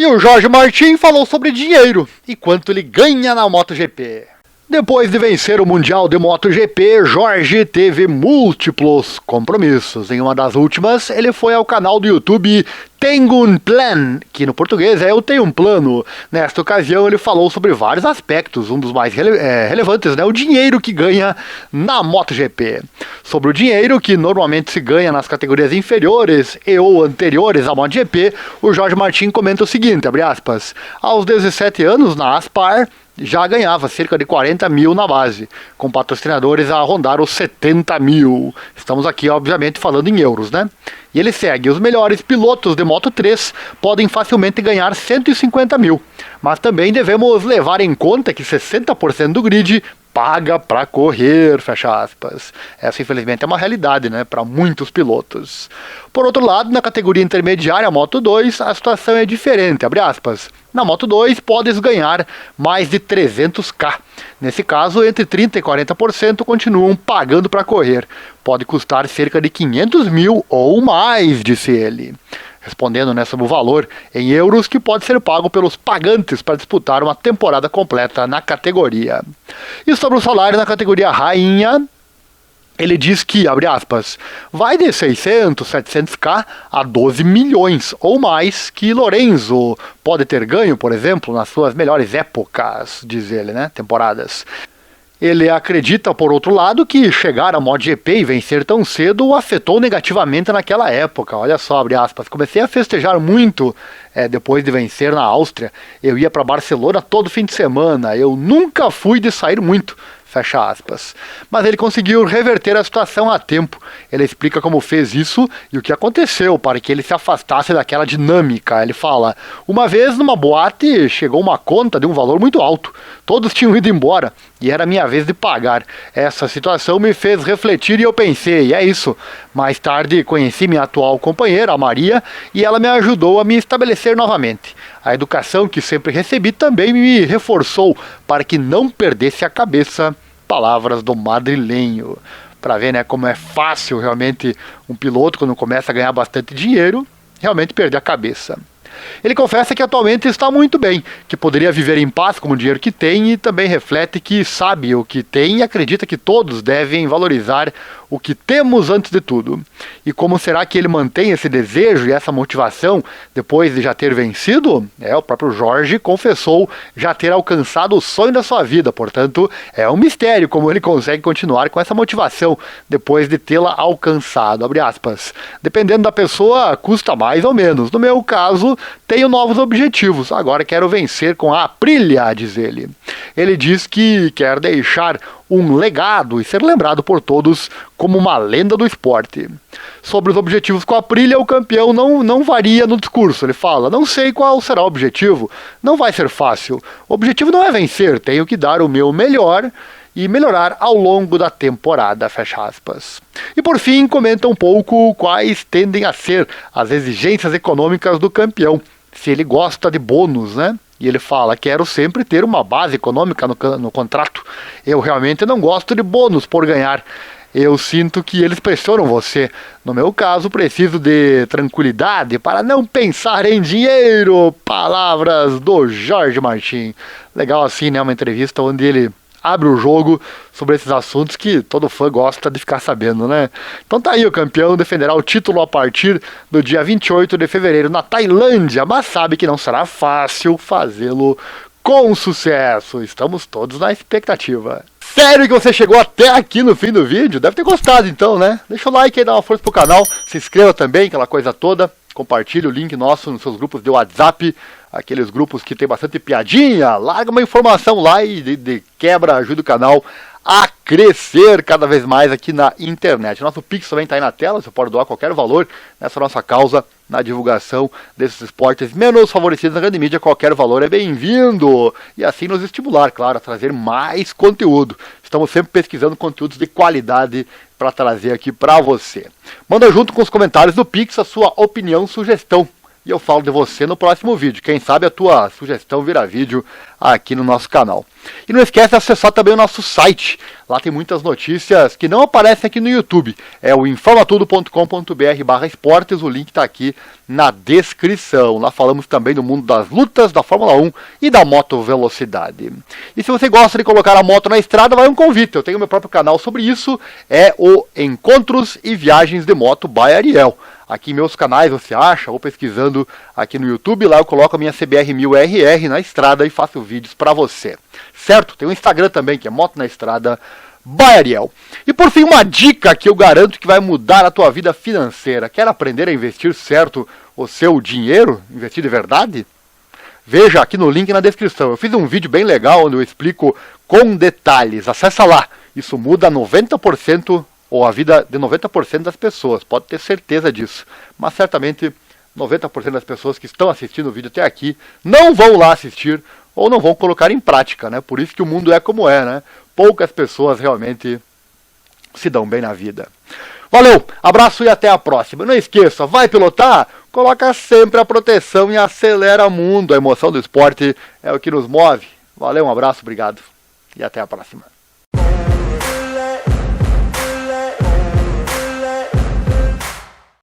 E o Jorge Martin falou sobre dinheiro e quanto ele ganha na MotoGP. Depois de vencer o Mundial de MotoGP, Jorge teve múltiplos compromissos. Em uma das últimas, ele foi ao canal do YouTube Tengo un Plan, que no português é Eu Tenho um Plano. Nesta ocasião, ele falou sobre vários aspectos, um dos mais relevantes, né, o dinheiro que ganha na MotoGP. Sobre o dinheiro que normalmente se ganha nas categorias inferiores e ou anteriores à MotoGP, o Jorge Martin comenta o seguinte, abre aspas, aos 17 anos, na Aspar, já ganhava cerca de 40 mil na base, com patrocinadores a rondar os 70 mil. Estamos aqui, obviamente, falando em euros, né? E ele segue, os melhores pilotos de Moto3 podem facilmente ganhar 150 mil, mas também devemos levar em conta que 60% do grid paga para correr, fecha aspas. Essa, infelizmente, é uma realidade, né, para muitos pilotos. Por outro lado, na categoria intermediária, Moto 2, a situação é diferente, abre aspas. Na Moto 2, podes ganhar mais de 300k. Nesse caso, entre 30% e 40% continuam pagando para correr. Pode custar cerca de 500 mil ou mais, disse ele. Respondendo, né, sobre o valor em euros que pode ser pago pelos pagantes para disputar uma temporada completa na categoria. E sobre o salário na categoria rainha, ele diz que, abre aspas, vai de 600, 700k a 12 milhões ou mais que Lorenzo pode ter ganho, por exemplo, nas suas melhores épocas, diz ele, né, temporadas. Ele acredita, por outro lado, que chegar à MotoGP e vencer tão cedo o afetou negativamente naquela época. Olha só, abre aspas, comecei a festejar muito depois de vencer na Áustria. Eu ia para Barcelona todo fim de semana, eu nunca fui de sair muito. Fecha aspas. Mas ele conseguiu reverter a situação a tempo. Ele explica como fez isso e o que aconteceu para que ele se afastasse daquela dinâmica. Ele fala, uma vez numa boate chegou uma conta de um valor muito alto. Todos tinham ido embora e era minha vez de pagar. Essa situação me fez refletir e eu pensei, é isso. Mais tarde conheci minha atual companheira, a Maria, e ela me ajudou a me estabelecer novamente. A educação que sempre recebi também me reforçou para que não perdesse a cabeça. Palavras do madrilenho. Para ver, né, como é fácil realmente um piloto, quando começa a ganhar bastante dinheiro, realmente perder a cabeça. Ele confessa que atualmente está muito bem, que poderia viver em paz com o dinheiro que tem e também reflete que sabe o que tem e acredita que todos devem valorizar o que temos antes de tudo. E como será que ele mantém esse desejo e essa motivação depois de já ter vencido? O próprio Jorge confessou já ter alcançado o sonho da sua vida, portanto, é um mistério como ele consegue continuar com essa motivação depois de tê-la alcançado, abre aspas. Dependendo da pessoa, custa mais ou menos. No meu caso, tenho novos objetivos, agora quero vencer com a Aprilia, diz ele. Ele diz que quer deixar um legado e ser lembrado por todos como uma lenda do esporte. Sobre os objetivos com a Aprilia, o campeão não varia no discurso. Ele fala, não sei qual será o objetivo, não vai ser fácil. O objetivo não é vencer, tenho que dar o meu melhor e melhorar ao longo da temporada, fecha aspas. E por fim, comenta um pouco quais tendem a ser as exigências econômicas do campeão, se ele gosta de bônus, né? E ele fala, quero sempre ter uma base econômica no contrato. Eu realmente não gosto de bônus por ganhar. Eu sinto que eles pressionam você. No meu caso, preciso de tranquilidade para não pensar em dinheiro. Palavras do Jorge Martin. Legal assim, né? Uma entrevista onde ele abre o jogo sobre esses assuntos que todo fã gosta de ficar sabendo, né? Então tá aí, o campeão defenderá o título a partir do dia 28 de fevereiro na Tailândia, mas sabe que não será fácil fazê-lo com sucesso. Estamos todos na expectativa. Sério que você chegou até aqui no fim do vídeo? Deve ter gostado então, né? Deixa o like aí, dá uma força pro canal, se inscreva também, aquela coisa toda. Compartilhe o link nosso nos seus grupos de WhatsApp, aqueles grupos que tem bastante piadinha. Larga uma informação lá e de quebra ajuda o canal a crescer cada vez mais aqui na internet. Nosso Pix também está aí na tela, você pode doar qualquer valor nessa nossa causa na divulgação desses esportes menos favorecidos na grande mídia. Qualquer valor é bem-vindo e assim nos estimular, claro, a trazer mais conteúdo. Estamos sempre pesquisando conteúdos de qualidade para trazer aqui para você. Manda junto com os comentários do Pix a sua opinião, sugestão. E eu falo de você no próximo vídeo. Quem sabe a tua sugestão vira vídeo aqui no nosso canal. E não esquece de acessar também o nosso site. Lá tem muitas notícias que não aparecem aqui no YouTube. É o informatudo.com.br/esportes, o link está aqui na descrição. Lá falamos também do mundo das lutas, da Fórmula 1 e da moto velocidade. E se você gosta de colocar a moto na estrada, vai um convite. Eu tenho meu próprio canal sobre isso, é o Encontros e Viagens de Moto by Ariel. Aqui em meus canais você acha, ou pesquisando aqui no YouTube, lá eu coloco a minha CBR 1000RR na estrada e faço vídeos para você. Certo? Tem um Instagram também, que é Moto na Estrada by Ariel. E por fim, uma dica que eu garanto que vai mudar a tua vida financeira. Quer aprender a investir certo o seu dinheiro? Investir de verdade? Veja aqui no link na descrição. Eu fiz um vídeo bem legal onde eu explico com detalhes. Acessa lá. Isso muda 90% ou a vida de 90% das pessoas, pode ter certeza disso. Mas certamente 90% das pessoas que estão assistindo o vídeo até aqui não vão lá assistir ou não vão colocar em prática, né? Por isso que o mundo é como é, né? Poucas pessoas realmente se dão bem na vida. Valeu, abraço e até a próxima. Não esqueça, vai pilotar? Coloca sempre a proteção e acelera mundo. A emoção do esporte é o que nos move. Valeu, um abraço, obrigado e até a próxima.